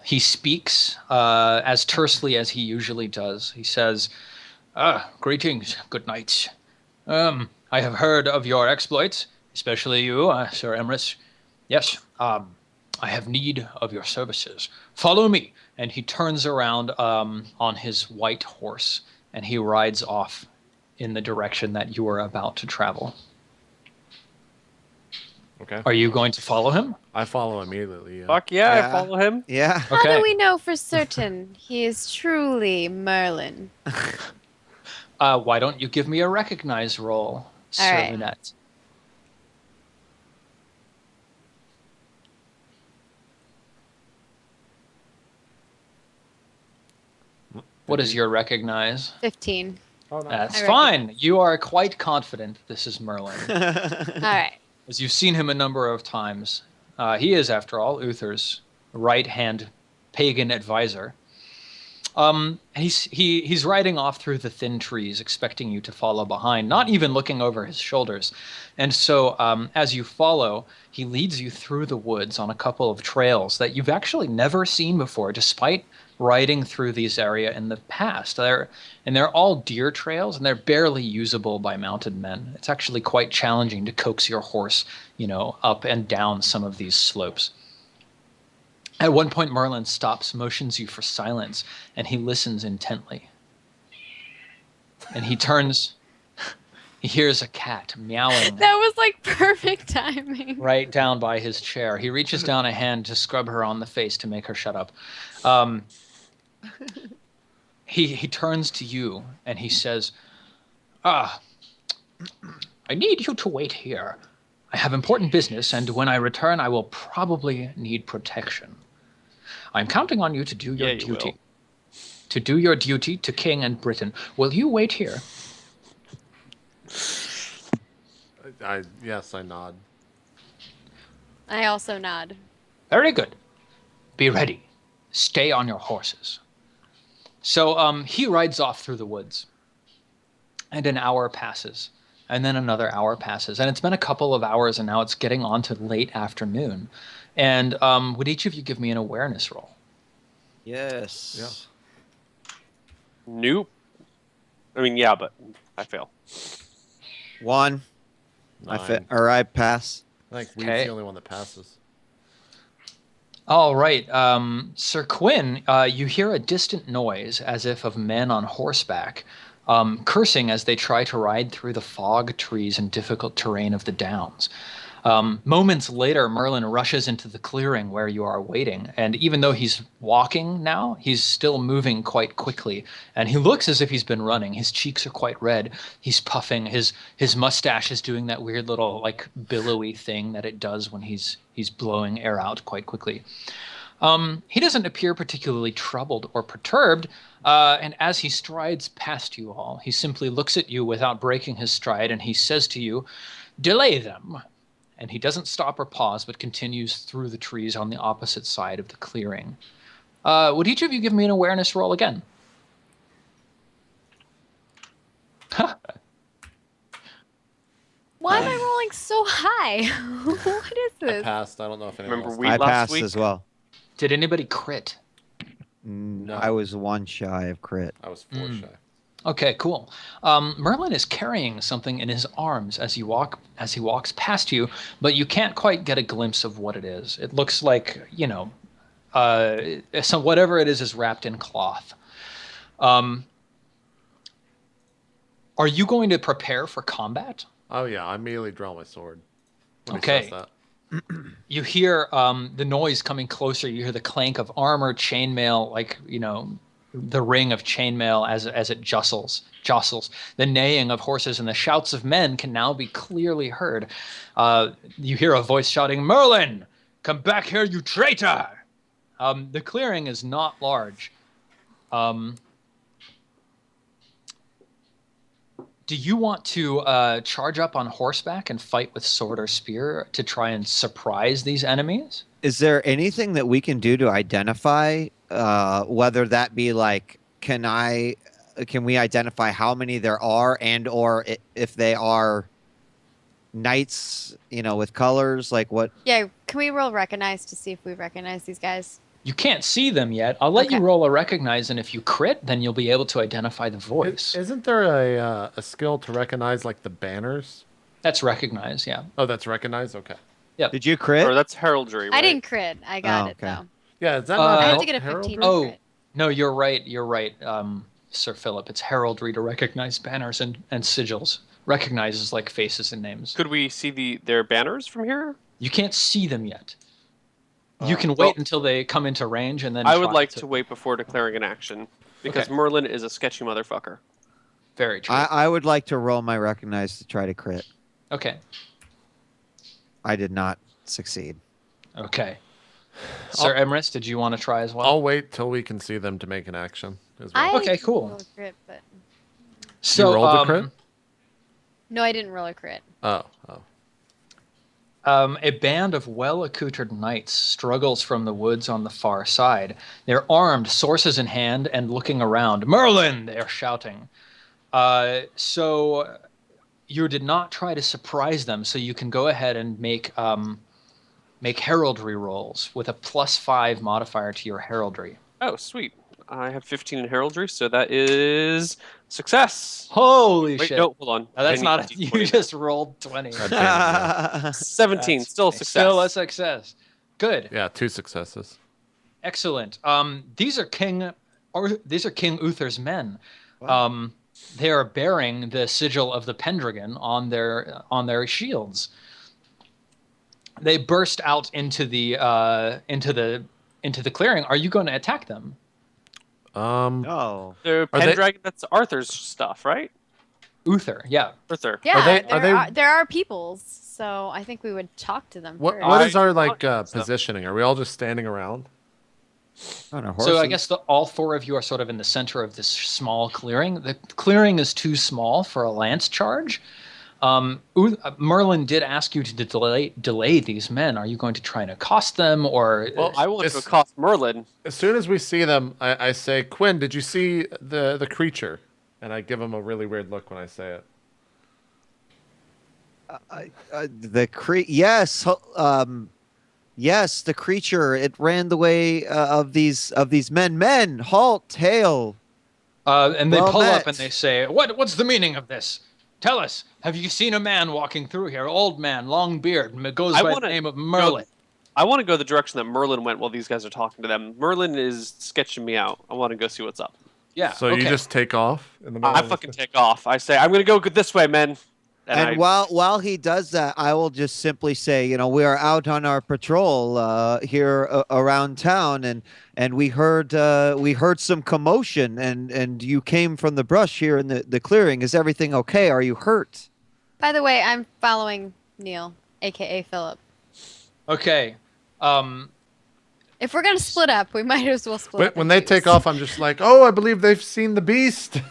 He speaks as tersely as he usually does. He says, greetings, good knights. I have heard of your exploits, especially you, Sir Emrys. Yes, I have need of your services. Follow me. And he turns around on his white horse, and he rides off in the direction that you are about to travel. Okay. Are you going to follow him? I follow immediately. Yeah. Fuck yeah, I follow him. Yeah. How do we know for certain he is truly Merlin? Why don't you give me a recognize roll, Sir right. Lunette? What is your recognize? 15. Oh, no. That's fine. You are quite confident this is Merlin. All right. As you've seen him a number of times. He is, after all, Uther's right-hand pagan advisor. He's riding off through the thin trees, expecting you to follow behind, not even looking over his shoulders. And so as you follow, he leads you through the woods on a couple of trails that you've actually never seen before, despite riding through these area in the past. They're all deer trails, and they're barely usable by mounted men. It's actually quite challenging to coax your horse, up and down some of these slopes. At one point, Merlin stops, motions you for silence, and he listens intently. And he turns, he hears a cat meowing. That was like perfect timing. Right down by his chair. He reaches down a hand to scrub her on the face to make her shut up. He turns to you and he says, I need you to wait here. I have important business, and when I return, I will probably need protection. I'm counting on you to do your duty. To do your duty to King and Britain. Will you wait here? Yes, I nod. I also nod. Very good. Be ready. Stay on your horses. So he rides off through the woods, and an hour passes, and then another hour passes, and it's been a couple of hours, and now it's getting on to late afternoon. And would each of you give me an awareness roll? Yes. Yeah. Nope. I mean, yeah, but I fail. 1. I pass. I think we're the only one that passes. All right. Sir Quinn, you hear a distant noise as if of men on horseback, cursing as they try to ride through the fog, trees, and difficult terrain of the downs. Moments later, Merlin rushes into the clearing where you are waiting, and even though he's walking now, he's still moving quite quickly, and he looks as if he's been running. His cheeks are quite red. He's puffing. His mustache is doing that weird little, like, billowy thing that it does when he's blowing air out quite quickly. He doesn't appear particularly troubled or perturbed, and as he strides past you all, he simply looks at you without breaking his stride, and he says to you, "Delay them." And he doesn't stop or pause, but continues through the trees on the opposite side of the clearing. Would each of you give me an awareness roll again? Why am I rolling so high? What is I this? passed. I don't know if anyone else I passed as well. Did anybody crit? No. I was 1 shy of crit. I was 4 shy. Okay, cool. Merlin is carrying something in his arms as he walks past you, but you can't quite get a glimpse of what it is. It looks like, whatever it is wrapped in cloth. Are you going to prepare for combat? Oh yeah, I immediately draw my sword. When Okay. He says that. You hear the noise coming closer. You hear the clank of armor, chainmail, the ring of chainmail as it jostles. The neighing of horses and the shouts of men can now be clearly heard. You hear a voice shouting, "Merlin, come back here, you traitor!" The clearing is not large. Do you want to charge up on horseback and fight with sword or spear to try and surprise these enemies? Is there anything that we can do to identify, whether that be like, can we identify how many there are, and or if they are knights, with colors, like what? Yeah, can we roll recognize to see if we recognize these guys? You can't see them yet. I'll let you Okay. roll a recognize, and if you crit, then you'll be able to identify the voice. Isn't there a skill to recognize like the banners? That's recognize, yeah. Oh, that's recognize. Okay. Yep. Did you crit? Or that's heraldry, right? I didn't crit. I got Oh, it okay. though. Yeah, is that Uh, not I have Herald- to get a 15 heraldry? for Oh, crit. no, you're right. You're right, Sir Philip. It's heraldry to recognize banners and sigils. Recognize is like faces and names. Could we see their banners from here? You can't see them yet. You can well- wait until they come into range and then I would try like to wait before declaring an action because Okay. Merlin is a sketchy motherfucker. Very true. I would like to roll my recognize to try to crit. Okay. I did not succeed. Okay. Sir Emrys, did you want to try as well? I'll wait till we can see them to make an action. As well. Okay, cool. rolled a crit, but So, you rolled a crit? no, I didn't roll a crit. Oh. A band of well-accoutred knights struggles from the woods on the far side. They're armed, swords in hand, and looking around. Merlin! They're shouting. So you did not try to surprise them, so you can go ahead and make heraldry rolls with a +5 modifier to your heraldry. Oh, sweet. I have 15 in heraldry, so that is success. Holy Wait, shit. no, hold on. Now, that's I need not a you D20. just rolled 20. God damn it, 17, That's still a success. Still a success. Good. yeah, 2 successes. Excellent. These are King Uther's men. They are bearing the sigil of the Pendragon on their shields. They burst out into the clearing. Are you going to attack them? No. The Are they- Pendragon, that's Arthur's stuff, right? Uther, yeah. Arthur. Yeah, are they- there are peoples, so I think we would talk to them What first. what is our so- positioning? Are we all just standing around? On a So I horse. guess all four of you are sort of in the center of this small clearing. The clearing is too small for a lance charge. Merlin did ask you to delay these men. Are you going to try and accost them, or Well, I want to It's- accost Merlin. As soon as we see them, I say, Quinn, did you see the creature? And I give him a really weird look when I say it. Yes, the creature. It ran the way of these men. Men, halt, hail. and they Well pull met. up and they say, "What's the meaning of this? Tell us. Have you seen a man walking through here? Old man, long beard, goes I by the wanna name of Merlin." I want to go the direction that Merlin went while these guys are talking to them. Merlin is sketching me out. I want to go see what's up. Yeah. So okay. you just take off in the middle I of fucking take off. I say, I'm going to go this way, men. And while he does that, I will just simply say, we are out on our patrol here around town, and we heard some commotion, and you came from the brush here in the clearing. Is everything okay? Are you hurt? By the way, I'm following Neal, aka Philip. Okay. If we're gonna split up, we might as well split up. When in they twos. take off, I'm just like, oh, I believe they've seen the beast.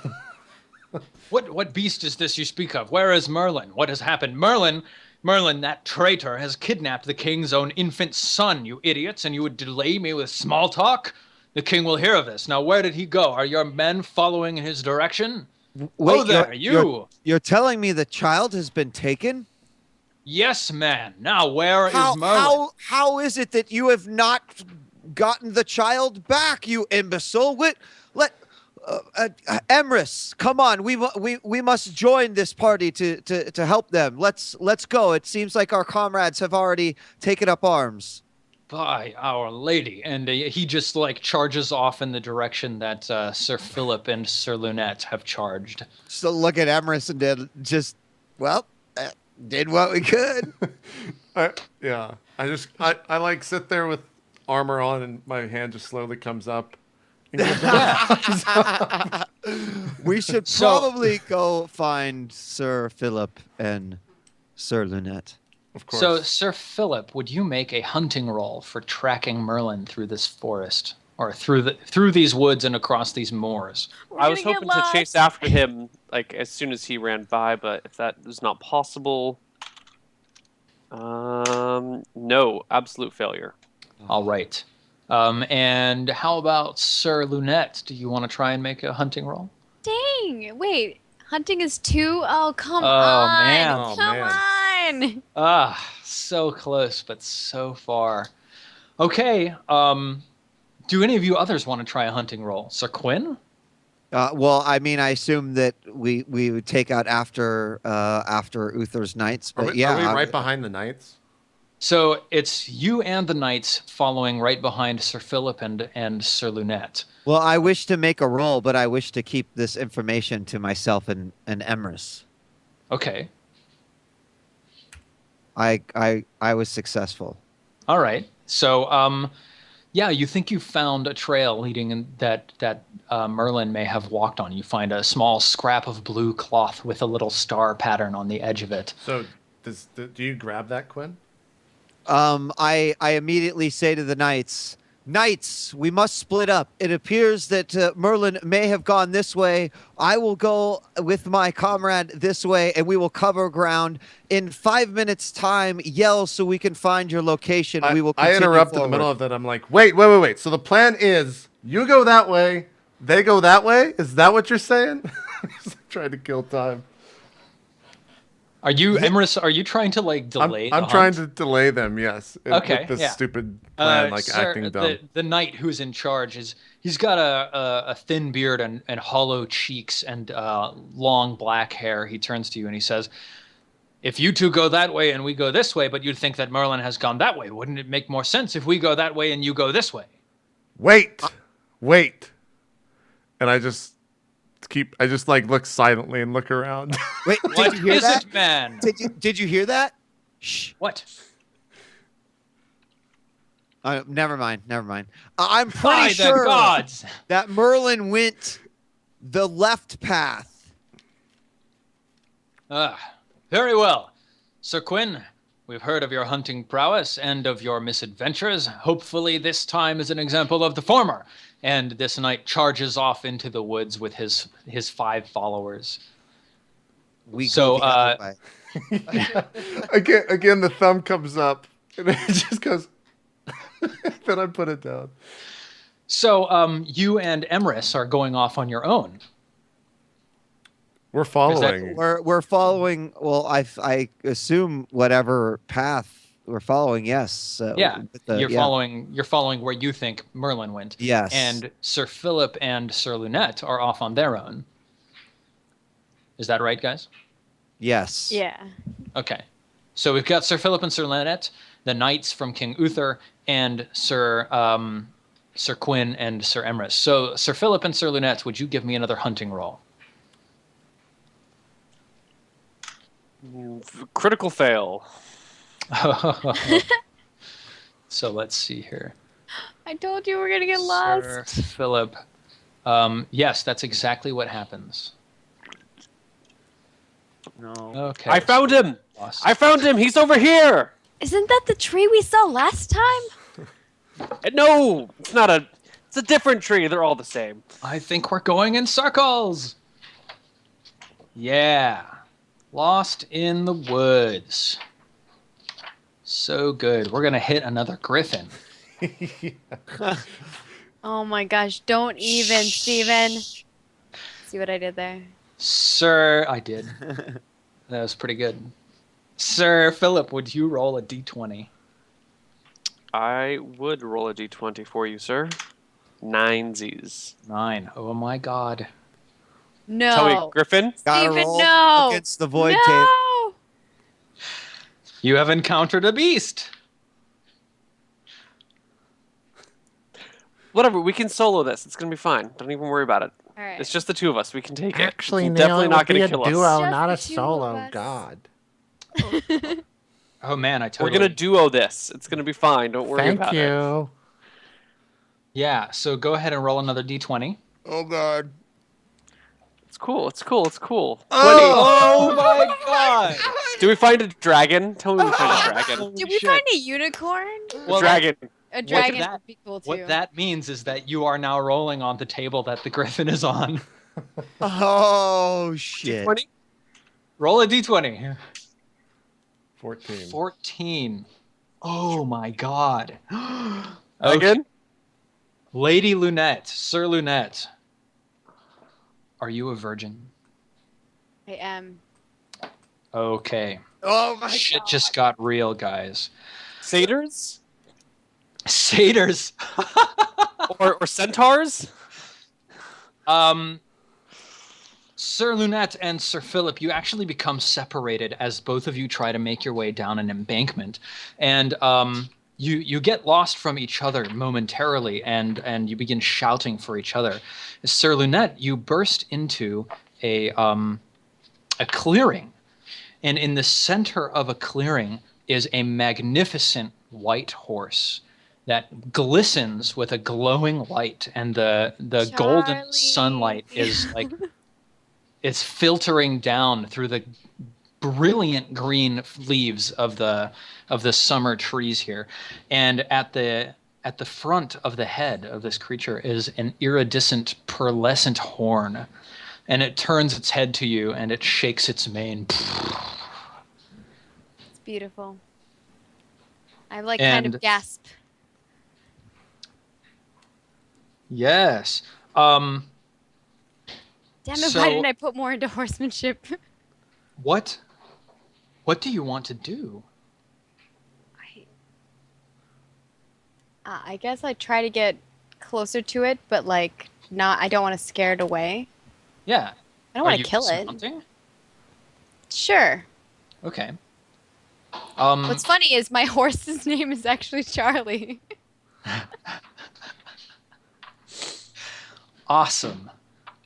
What beast is this you speak of? Where is Merlin? What has happened? Merlin, that traitor, has kidnapped the king's own infant son, you idiots, and you would delay me with small talk? The king will hear of this. Now, where did he go? Are your men following in his direction? Wait, there, You're telling me the child has been taken? Yes, man. Now, where is Merlin? How is it that you have not gotten the child back, you imbecile? Emrys, come on. We must join this party to help them. Let's go. It seems like our comrades have already taken up arms. By Our Lady. And he just charges off in the direction that Sir Philip and Sir Lunette have charged. So look at Emrys and did what we could. I sit there with armor on, and my hand just slowly comes up. We should probably go find Sir Philip and Sir Lunette. Of course. So, Sir Philip, would you make a hunting roll for tracking Merlin through this forest, or through these woods and across these moors? I was hoping to chase after him as soon as he ran by, but if that is not possible, no, absolute failure. All right. And how about Sir Lunette? Do you want to try and make a hunting roll? Dang! Wait, hunting is 2? Oh, come Oh, on! man. Oh, Come man. on! Ah, so close, but so far. Okay. Do any of you others want to try a hunting roll? Sir Quinn? Well, I mean, I assume that we would take out after Uther's knights, Are but we, yeah, are we I right would- behind the knights? So it's you and the knights following right behind Sir Philip and Sir Lunette. Well, I wish to make a roll, but I wish to keep this information to myself and Emrys. Okay. I was successful. All right. So, yeah, you think you found a trail leading in that Merlin may have walked on. You find a small scrap of blue cloth with a little star pattern on the edge of it. So do you grab that, Quinn? I immediately say to the knights, "Knights, we must split up. It appears that Merlin may have gone this way. I will go with my comrade this way, and we will cover ground. In 5 minutes' time, yell so we can find your location. We will I continue interrupt in the forward." middle of that. I'm like, wait. So the plan is you go that way, they go that way? Is that what you're saying? Trying to kill time. Are you, Emrys, are you trying to like delay the I'm hunt? trying to delay them, yes. Okay, With this yeah. stupid plan, like Sir, acting dumb. the knight who's in charge he's got a thin beard and hollow cheeks and long black hair. He turns to you and he says, "If you two go that way and we go this way, but you'd think that Merlin has gone that way, wouldn't it make more sense if we go that way and you go this way?" Wait. And I just like look silently and look around. Wait, What did you hear is that? it, man? Did you hear that? Shh. What? Never mind. I'm By pretty the sure gods! that Merlin went the left path. Very well. Sir Quinn, we've heard of your hunting prowess and of your misadventures. Hopefully this time is an example of the former. And this knight charges off into the woods with his 5 followers. We So, go the other way. Again, the thumb comes up and it just goes. Then I put it down. So you and Emrys are going off on your own. We're following. We're following. Well, I assume whatever path we're following. Yes. Yeah, you're yeah. following where you think Merlin went. Yes. And Sir Philip and Sir Lunette are off on their own. Is that right, guys? Yes. Yeah. Okay. So we've got Sir Philip and Sir Lunette, the knights from King Uther, and Sir Quinn and Sir Emrys. So Sir Philip and Sir Lunette, would you give me another hunting roll? Critical fail. So let's see here. I told you we're gonna get lost. Sir Philip. Yes, that's exactly what happens. No. Okay. I found him. Lost. I found him. He's over here. Isn't that the tree we saw last time? No, it's not a. It's a different tree. They're all the same. I think we're going in circles. Yeah. Lost in the woods. So good. We're going to hit another griffin. Oh my gosh! Don't even, Steven. See what I did there? Sir, I did. That was pretty good. Sir Philip, would you roll a d20? I would roll a d20 for you, sir. 9 Z's. 9. Oh my god. No. Tell me, Griffin. Gotta Steven, roll no. against the void tape. No. You have encountered a beast. Whatever. We can solo this. It's gonna be fine. Don't even worry about it. All right. It's just the two of us. We can take Actually, it. It's Neal, definitely it not would be gonna a kill duo, us. Just not the a two solo. of us. God. Oh man, I We're totally... gonna duo this. It's gonna be fine. Don't worry Thank about it. you. Yeah, so go ahead and roll another d20. Oh God. It's cool. It's cool. It's cool. Oh my god! Do we find a dragon? Tell me we find a dragon. Did we find a unicorn? Well, Dragon. A dragon that- would be cool too. What that means is that you are now rolling on the table that the griffin is on. Oh shit. 20? Roll a d20. 14. 14. Oh my god. Again? Lady Lunette, Sir Lunette, are you a virgin? I am. Okay. Oh my Shit god. just got real, guys. Satyrs? Satyrs. or centaurs? Sir Lunette and Sir Philip, you actually become separated as both of you try to make your way down an embankment, and you get lost from each other momentarily, and you begin shouting for each other. Sir Lunette, you burst into a clearing, and in the center of a clearing is a magnificent white horse that glistens with a glowing light, and the golden Charlie. sunlight is like it's filtering down through the brilliant green leaves of the summer trees here, and at the front of the head of this creature is an iridescent pearlescent horn, and it turns its head to you and it shakes its mane. It's beautiful. I like kind And of gasp. yes, Damn it! so- Why didn't I put more into horsemanship? what do you want to do? I guess I try to get closer to it, but like not. I don't want to scare it away. Yeah, I don't are want you to kill it. dismounting? Sure. Okay. What's funny is my horse's name is actually Charlie. Awesome.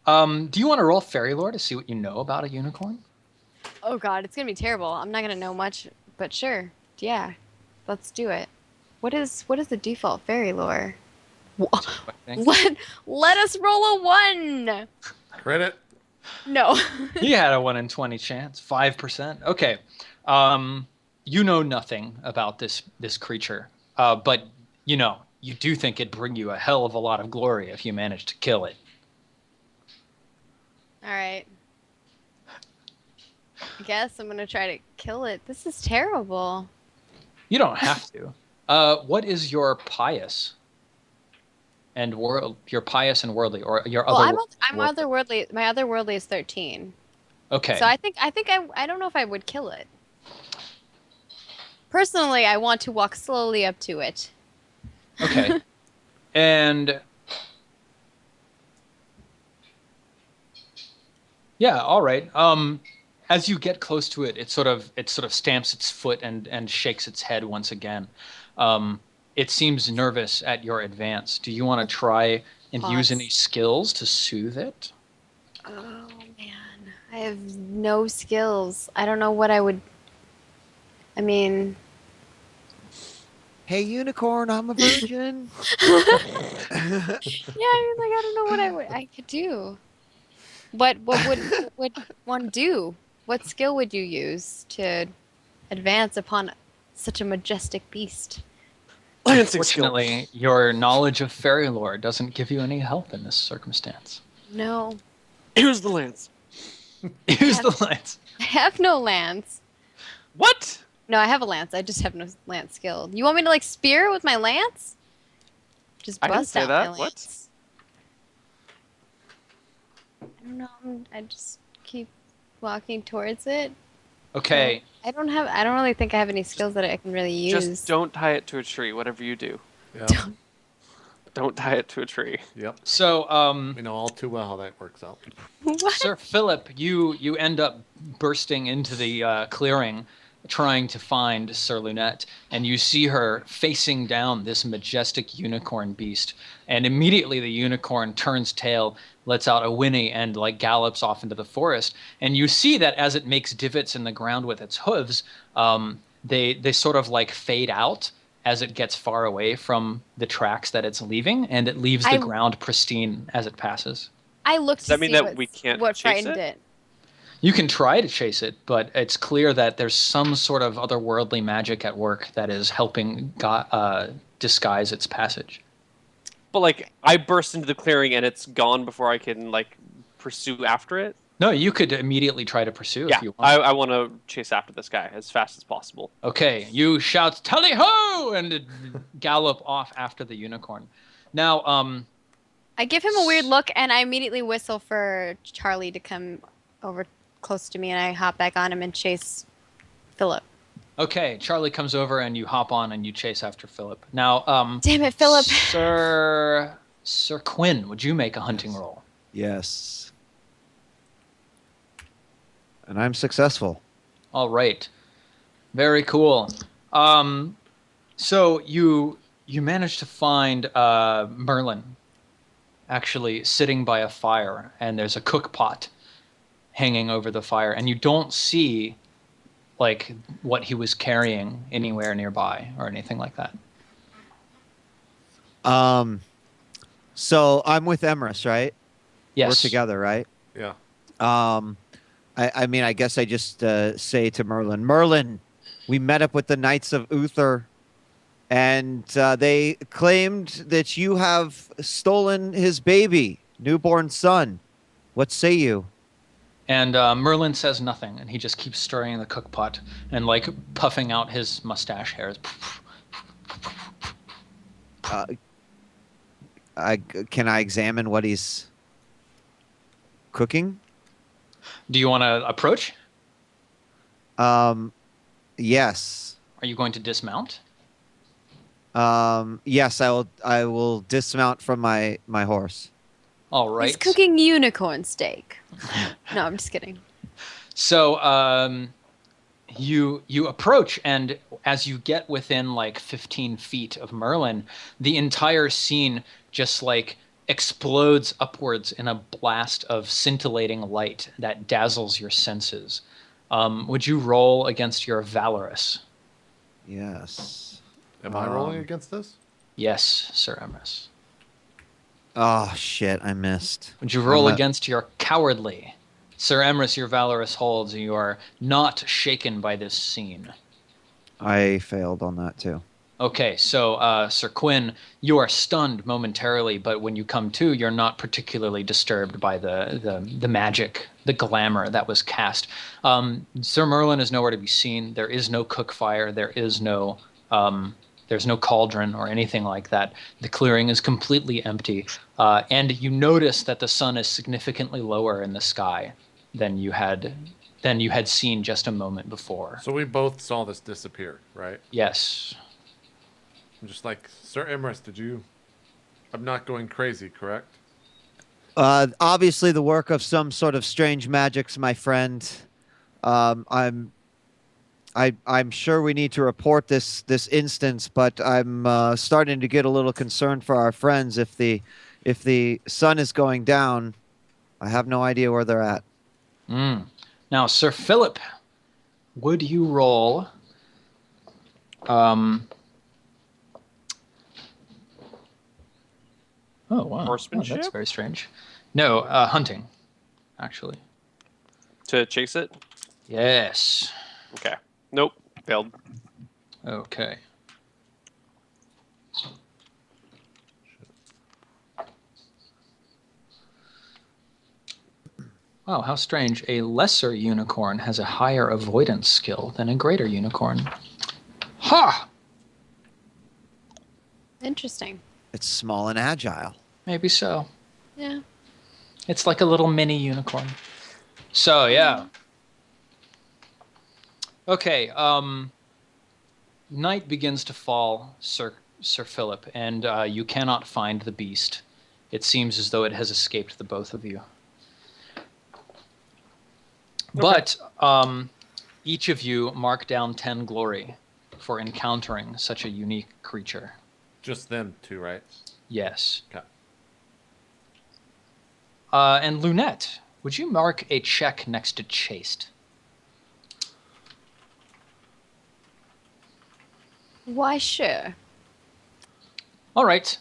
Do you want to roll fairy lore to see what you know about a unicorn? Oh god, it's gonna be terrible. I'm not gonna know much, but sure. Yeah, let's do it. What is the default fairy lore? I think. Let us roll a 1. Credit. No. He had a 1 in 20 chance, 5%. Okay. You know nothing about this creature, but you do think it'd bring you a hell of a lot of glory if you managed to kill it. All right. I guess I'm gonna try to kill it. This is terrible. You don't have to. What is your pious and worldly, or your Well, other? I'm otherworldly. My otherworldly is 13. Okay. So I think I don't know if I would kill it. Personally, I want to walk slowly up to it. Okay. And yeah, all right. As you get close to it, it sort of stamps its foot and shakes its head once again. It seems nervous at your advance. Do you want to try and use Pause. any skills to soothe it? Oh man, I have no skills. I don't know what I would. I mean, Hey, unicorn, I'm a virgin. yeah, I mean, like I don't know what I could do. What would one do? What skill would you use to advance upon such a majestic beast? Lancing skill. Unfortunately, your knowledge of fairy lore doesn't give you any help in this circumstance. No, Here's the lance. Use the lance. I have no lance. What? No, I have a lance. I just have no lance skill. You want me to like spear with my lance? Just I bust didn't say out that. my What? lance. I don't know. I just keep walking towards it. Okay. I don't really think I have any skills that I can really use. Just don't tie it to a tree, whatever you do. Yeah. Don't tie it to a tree. Yep. So, We know all too well how that works out. What? Sir Philip, you end up bursting into the clearing, trying to find Sir Lunette, and you see her facing down this majestic unicorn beast. And immediately the unicorn turns tail, lets out a whinny, and like gallops off into the forest. And you see that as it makes divots in the ground with its hooves, they sort of like fade out as it gets far away from the tracks that it's leaving, and it leaves the ground pristine as it passes. I looked to that mean see that we can't what chase frightened it? it. You can try to chase it, but it's clear that there's some sort of otherworldly magic at work that is helping disguise its passage. But like, I burst into the clearing and it's gone before I can like pursue after it. No, you could immediately try to pursue Yeah, if you want. I want to chase after this guy as fast as possible. Okay, you shout "Tally ho!" and gallop off after the unicorn. Now, I give him a weird look, and I immediately whistle for Charlie to come over close to me, and I hop back on him and chase Philip. Okay, Charlie comes over and you hop on and you chase after Philip. Now, Damn it, Philip. Sir Quinn, would you make a hunting roll? Yes. And I'm successful. All right. Very cool. So you managed to find Merlin actually sitting by a fire, and there's a cook pot hanging over the fire, and you don't see like what he was carrying anywhere nearby or anything like that. So I'm with Emrys, right? Yes. We're together, right? Yeah. I mean, I guess I just say to Merlin, we met up with the Knights of Uther, and they claimed that you have stolen his baby, newborn son. What say you? And Merlin says nothing, and he just keeps stirring the cook pot and like puffing out his mustache hairs. Can I examine what he's cooking? Do you want to approach? Yes. Are you going to dismount? Yes, I will dismount from my horse. All right. He's cooking unicorn steak. No, I'm just kidding. So you approach, and as you get within like 15 feet of Merlin, the entire scene just like explodes upwards in a blast of scintillating light that dazzles your senses. Would you roll against your valorous? Yes. Am I rolling against this? Yes, Sir Emrys. Oh shit! I missed. Would you roll against your cowardly? Sir Emrys, your valorous holds, and you are not shaken by this scene. I failed on that too. Okay, so Sir Quinn, you are stunned momentarily, but when you come to, you're not particularly disturbed by the magic, the glamour that was cast. Sir Merlin is nowhere to be seen. There is no cook fire. There's no cauldron or anything like that. The clearing is completely empty, and you notice that the sun is significantly lower in the sky than you had seen just a moment before. So we both saw this disappear, right? Yes. I'm just like, Sir Emrys, I'm not going crazy, correct? Obviously, the work of some sort of strange magics, my friend. I'm sure we need to report this instance, but I'm starting to get a little concerned for our friends. If the sun is going down, I have no idea where they're at. Now, Sir Philip, would you roll? Oh wow! Horsemanship? Oh, that's very strange. No, hunting, actually. To chase it? Yes. Okay. Nope. Failed. Okay. Wow, how strange. A lesser unicorn has a higher avoidance skill than a greater unicorn. Ha! Interesting. It's small and agile. Maybe so. Yeah. It's like a little mini unicorn. So, yeah. Okay, night begins to fall, Sir Philip, and you cannot find the beast. It seems as though it has escaped the both of you. But each of you mark down 10 glory for encountering such a unique creature. Just them two, right? Yes. Okay. And Lunette, would you mark a check next to chaste? Why, sure. All right.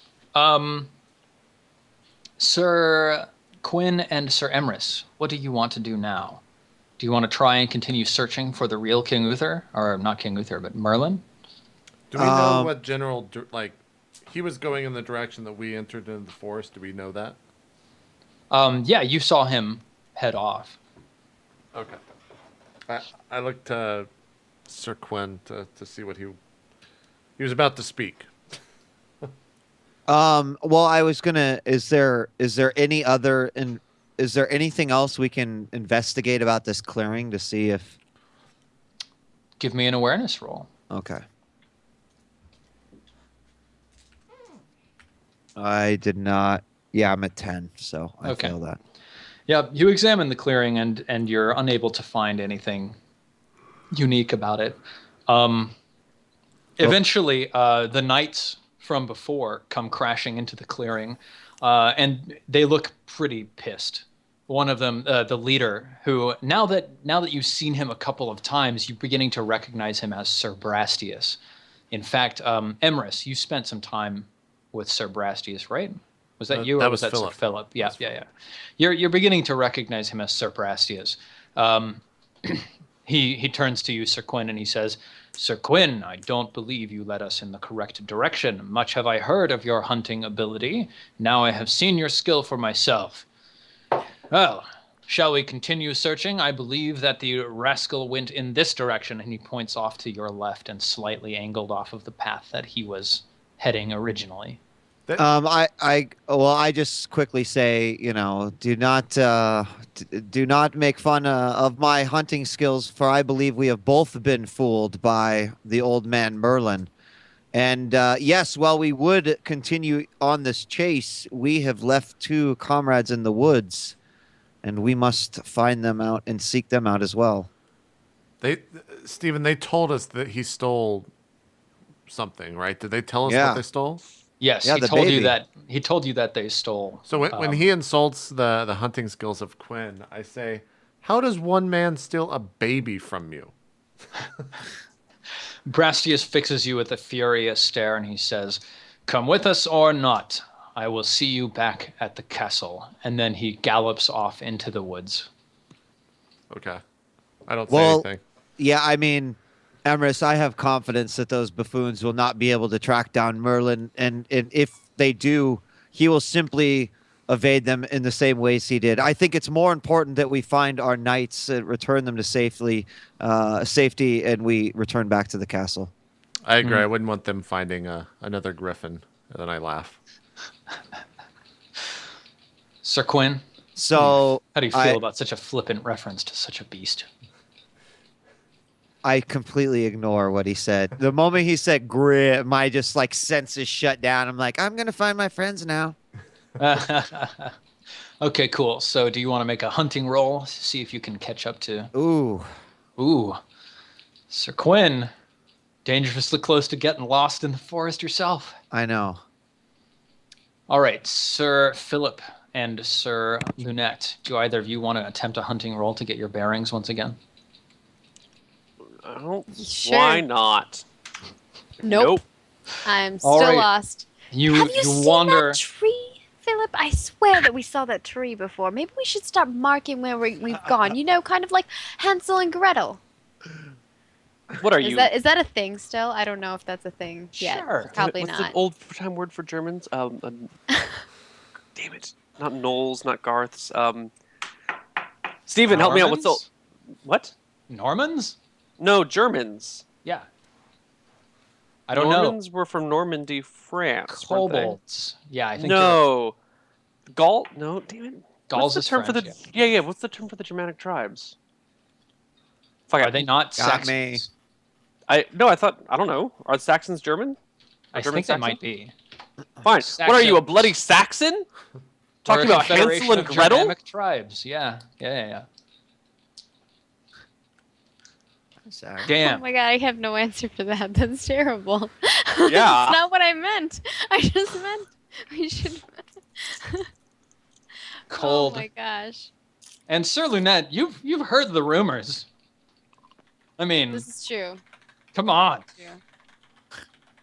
Sir Quinn and Sir Emrys, what do you want to do now? Do you want to try and continue searching for the real King Uther? Or not King Uther, but Merlin? Do we know what general, he was going in the direction that we entered into the forest. Do we know that? Yeah, you saw him head off. Okay. I looked to Sir Quinn to see what he was about to speak. Well, I was gonna. Is there any other? Is there anything else we can investigate about this clearing to see if? Give me an awareness roll. Okay. I did not. Yeah, I'm at 10, so I Okay. failed that. Yeah, you examine the clearing and you're unable to find anything unique about it. Eventually, the knights from before come crashing into the clearing, and they look pretty pissed. One of them, the leader, who now that you've seen him a couple of times, you're beginning to recognize him as Sir Brastius. In fact, Emrys, you spent some time with Sir Brastius, right? Was that you, or that was was that Philip. Sir Philip? Yeah, yeah. You're beginning to recognize him as Sir Brastius. He turns to you, Sir Quinn, and he says, "Sir Quinn, I don't believe you led us in the correct direction. Much have I heard of your hunting ability. Now I have seen your skill for myself. Well, shall we continue searching? I believe that the rascal went in this direction," and he points off to your left and slightly angled off of the path that he was heading originally. I just quickly say, do not make fun of my hunting skills, for I believe we have both been fooled by the old man Merlin. And yes, while we would continue on this chase, we have left 2 comrades in the woods, and we must find them out and seek them out as well. Steven, they told us that he stole something, right? Did they tell us Yeah. what they stole? Yes, Yeah, he the told you baby. that they stole. So when he insults the hunting skills of Quinn, I say, how does one man steal a baby from you? Brastius fixes you with a furious stare and he says, "Come with us or not. I will see you back at the castle." And then he gallops off into the woods. Okay. I don't say anything. Yeah, I mean, Emrys, I have confidence that those buffoons will not be able to track down Merlin, and if they do, he will simply evade them in the same ways he did. I think it's more important that we find our knights, return them to safety, and we return back to the castle. I agree. I wouldn't want them finding another griffin. And then I laugh. Sir Quinn, So how do you feel about such a flippant reference to such a beast? I completely ignore what he said. The moment he said "grit," my just like senses shut down. I'm like, I'm gonna find my friends now. Okay, cool. So do you want to make a hunting roll? See if you can catch up to... Ooh, Sir Quinn, dangerously close to getting lost in the forest yourself. I know. All right, Sir Philip and Sir Lunette, do either of you want to attempt a hunting roll to get your bearings once again? Sure. Why not? Nope. I'm All still right. lost. You Have you seen wander... that tree, Philip? I swear that we saw that tree before. Maybe we should start marking where we've gone. You know, kind of like Hansel and Gretel. What are you? Is that a thing still? I don't know if that's a thing yet. Sure. Probably What's not. the old time word for Germans? Damn it. Not Knowles, not Garths. Steven, help me out. What's the... Normans? What? Normans? No, Germans. Yeah. I don't know. Normans were from Normandy, France, weren't they? Kobolds. Yeah, I think No. Gaul? No, damn it. Gauls What's the is term French, for the... Yeah. What's the term for the Germanic tribes? Fuck Are it. they not Got me. Saxons? I don't know. Are Saxons German? I German think they Saxon? might be. Fine. What are you, a Saxons. bloody Saxon? We're Talking a about confederation Hansel and of Gretel? Germanic tribes. Yeah. Sorry. Oh Damn. my god, I have no answer for that. That's terrible. Yeah. That's not what I meant. I just meant we should. Cold. Oh my gosh. And Sir Lunette, you've heard the rumors. I mean, This is true. come on. Yeah.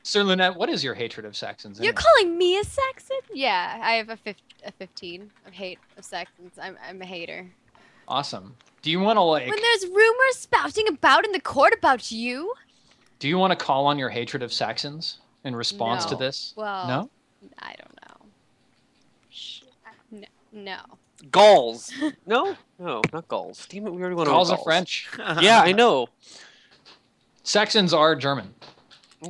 Sir Lunette, what is your hatred of Saxons? You're anyway? calling me a Saxon? Yeah, I have a 15 of hate of Saxons. I'm a hater. Awesome. Do you want to When there's rumors spouting about in the court about you? Do you want to call on your hatred of Saxons in response to No. this? Well, No? I don't know. No. Gauls. No, not Gauls. Damn it, we already went over Gauls are Gauls. French. Yeah, I know. Saxons are German.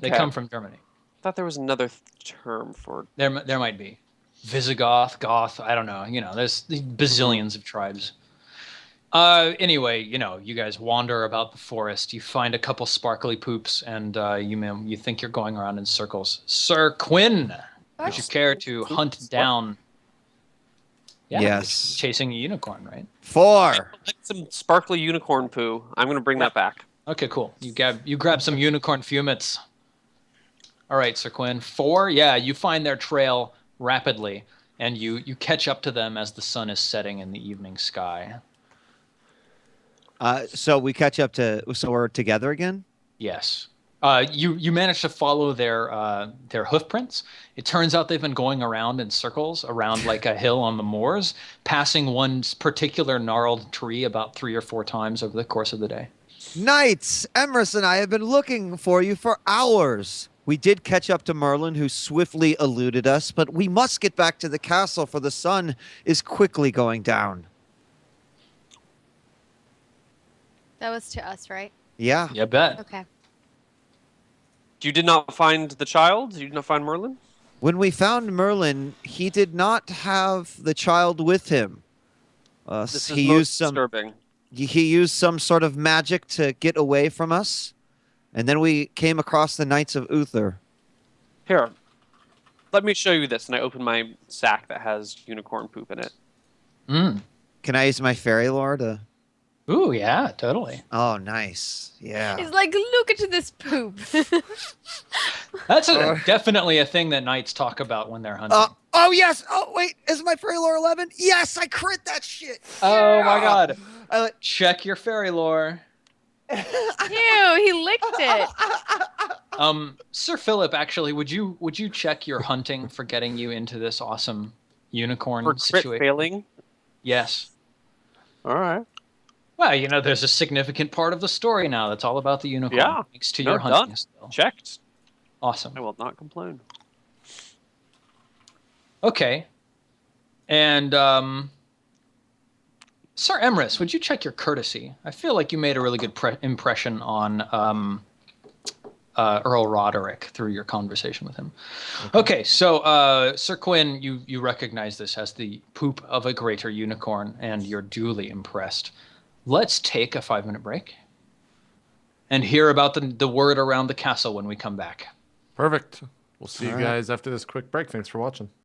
They Okay. come from Germany. Thought there was another term for... There might be. Visigoth, Goth, I don't know. You know, there's bazillions of tribes. Anyway, you guys wander about the forest. You find a couple sparkly poops, and you think you're going around in circles. Sir Quinn, would you care to hunt down? Yeah, Yes. chasing a unicorn, right? 4. Like some sparkly unicorn poo. I'm gonna bring that back. Okay, cool. You grab some unicorn fumets. All right, Sir Quinn. 4. Yeah, you find their trail rapidly, and you catch up to them as the sun is setting in the evening sky. So we catch up so we're together again? Yes. You managed to follow their hoof prints. It turns out they've been going around in circles around like a hill on the moors, passing one particular gnarled tree about 3 or 4 times over the course of the day. Knights, Emrys and I have been looking for you for hours. We did catch up to Merlin, who swiftly eluded us, but we must get back to the castle, for the sun is quickly going down. That was to us, right? Yeah. Yeah, bet. Okay. You did not find the child? You did not find Merlin? When we found Merlin, he did not have the child with him. This is he most used some disturbing. he used some sort of magic to get away from us, and then we came across the Knights of Uther. Here, let me show you this. And I open my sack that has unicorn poop in it. Mm. Can I use my fairy lore to? Ooh, yeah, totally. Oh, nice. Yeah. He's like, look at this poop. That's definitely a thing that knights talk about when they're hunting. Oh yes. Oh wait, is my fairy lore 11? Yes, I crit that shit. Oh my god. I, Check your fairy lore. Ew, he licked it. Sir Philip, actually, would you check your hunting for getting you into this awesome unicorn For crit situation? failing? Yes. All right. Well, there's a significant part of the story now that's all about the unicorn. Yeah. Thanks to No, your hunting done. skill. Checked. Awesome. I will not complain. Okay. And Sir Emrys, would you check your courtesy? I feel like you made a really good impression on Earl Roderick through your conversation with him. Okay, so Sir Quinn, you recognize this as the poop of a greater unicorn, and you're duly impressed. Let's take a 5-minute break and hear about the word around the castle when we come back. Perfect. We'll see you All right. guys after this quick break. Thanks for watching.